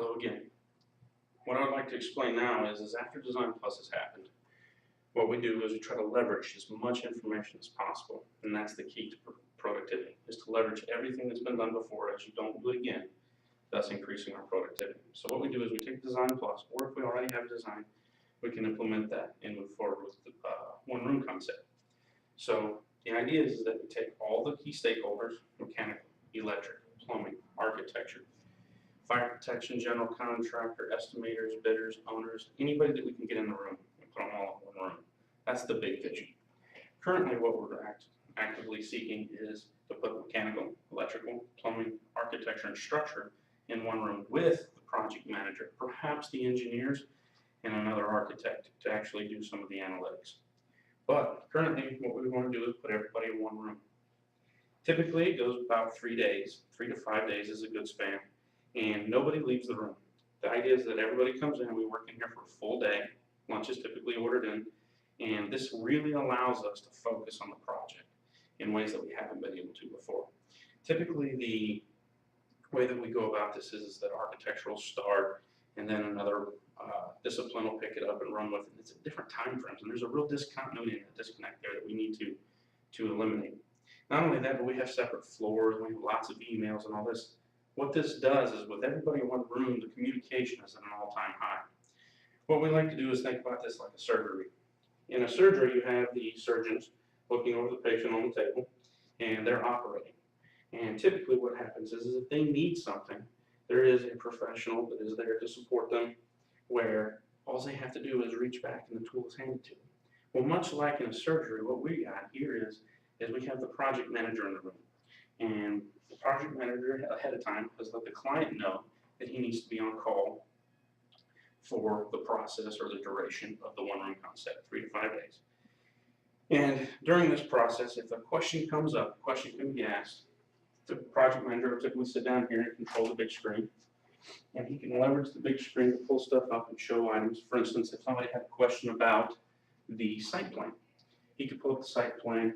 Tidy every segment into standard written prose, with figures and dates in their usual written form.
Hello again. What I would like to explain now is after Design Plus has happened, what we do is we try to leverage as much information as possible, and that's the key to productivity, is to leverage everything that's been done before as you don't do it again, thus increasing our productivity. So what we do is we take Design Plus, or if we already have a design, we can implement that and move forward with the one room concept. So the idea is that we take all the key stakeholders, mechanical, electric, plumbing, architecture, fire protection, general contractor, estimators, bidders, owners, anybody that we can get in the room and put them all in one room. That's the big vision. Currently, what we're actively seeking is to put mechanical, electrical, plumbing, architecture, and structure in one room with the project manager, perhaps the engineers, and another architect to actually do some of the analytics. But currently, what we want to do is put everybody in one room. Typically, it goes about 3 days. 3 to 5 days is a good span. And nobody leaves the room. The idea is that everybody comes in, we work in here for a full day, lunch is typically ordered in, and this really allows us to focus on the project in ways that we haven't been able to before. Typically, the way that we go about this is that architecture will start, and then another discipline will pick it up and run with it. It's at different time frames, and there's a real discontinuity and a disconnect there that we need to eliminate. Not only that, but we have separate floors, we have lots of emails and all this. What this does is with everybody in one room, the communication is at an all-time high. What we like to do is think about this like a surgery. In a surgery, you have the surgeons looking over the patient on the table, and they're operating. And typically what happens is if they need something, there is a professional that is there to support them, where all they have to do is reach back and the tool is handed to them. Well, much like in a surgery, what we got here is we have the project manager in the room. And the project manager ahead of time has let the client know that he needs to be on call for the process or the duration of the one room concept, 3 to 5 days. And during this process, if a question comes up, a question can be asked, the project manager will typically sit down here and control the big screen. And he can leverage the big screen to pull stuff up and show items. For instance, if somebody had a question about the site plan, he could pull up the site plan,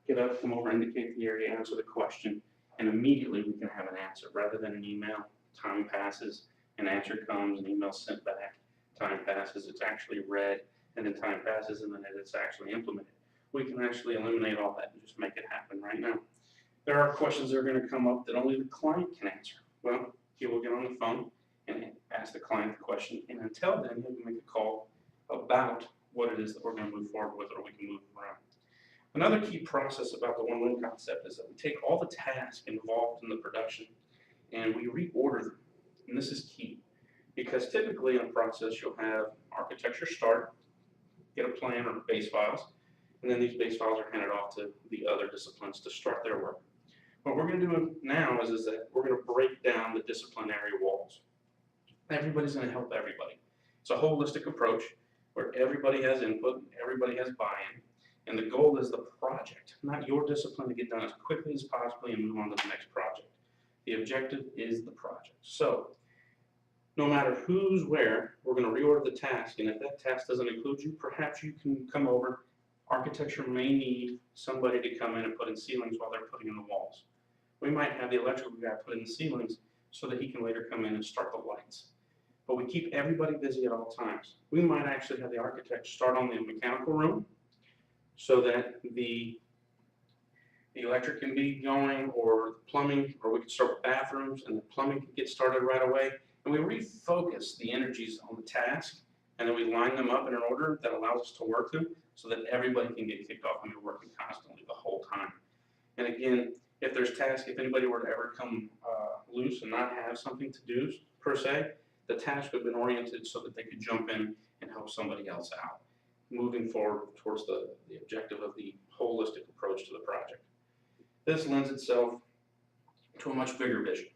get up, come over, indicate the area, answer the question, and immediately we can have an answer rather than an email. Time passes, an answer comes, an email sent back, time passes, it's actually read, and then time passes, and then it's actually implemented. We can actually eliminate all that and just make it happen right now. There are questions that are going to come up that only the client can answer. Well, he will get on the phone and ask the client the question, and until then, he can make a call about what it is that we're going to move forward with, or we can move around. Another key process about the one room concept is that we take all the tasks involved in the production and we reorder them. And this is key because typically in a process you'll have architecture start, get a plan or base files, and then these base files are handed off to the other disciplines to start their work. What we're going to do now is that we're going to break down the disciplinary walls. Everybody's going to help everybody. It's a holistic approach where everybody has input, everybody has buy-in. And the goal is the project, not your discipline, to get done as quickly as possible and move on to the next project. The objective is the project. So no matter who's where, we're going to reorder the task. And if that task doesn't include you, perhaps you can come over. Architecture may need somebody to come in and put in ceilings while they're putting in the walls. We might have the electrical guy put in the ceilings so that he can later come in and start the lights. But we keep everybody busy at all times. We might actually have the architect start on the mechanical room, so that the electric can be going, or plumbing, or we can start with bathrooms and the plumbing can get started right away. And we refocus the energies on the task, and then we line them up in an order that allows us to work them so that everybody can get kicked off and we're working constantly the whole time. And again, if there's tasks, if anybody were to ever come loose and not have something to do per se, the task would have been oriented so that they could jump in and help somebody else out, moving forward towards the objective of the holistic approach to the project. This lends itself to a much bigger vision.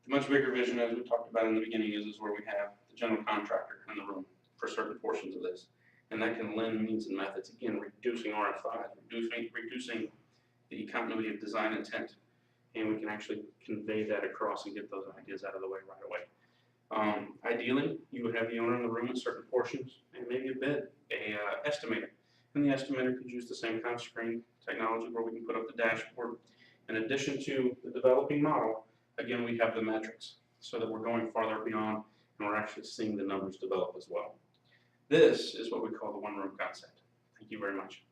The much bigger vision, as we talked about in the beginning, is where we have the general contractor in the room for certain portions of this. And that can lend means and methods, again, reducing RFIs, reducing the continuity of design intent, and we can actually convey that across and get those ideas out of the way right away. Ideally, you would have the owner in the room in certain portions, and maybe a bid, estimator. And the estimator could use the same kind of screen technology where we can put up the dashboard. In addition to the developing model, again, we have the metrics. so that we're going farther beyond and we're actually seeing the numbers develop as well. This is what we call the one room concept. Thank you very much.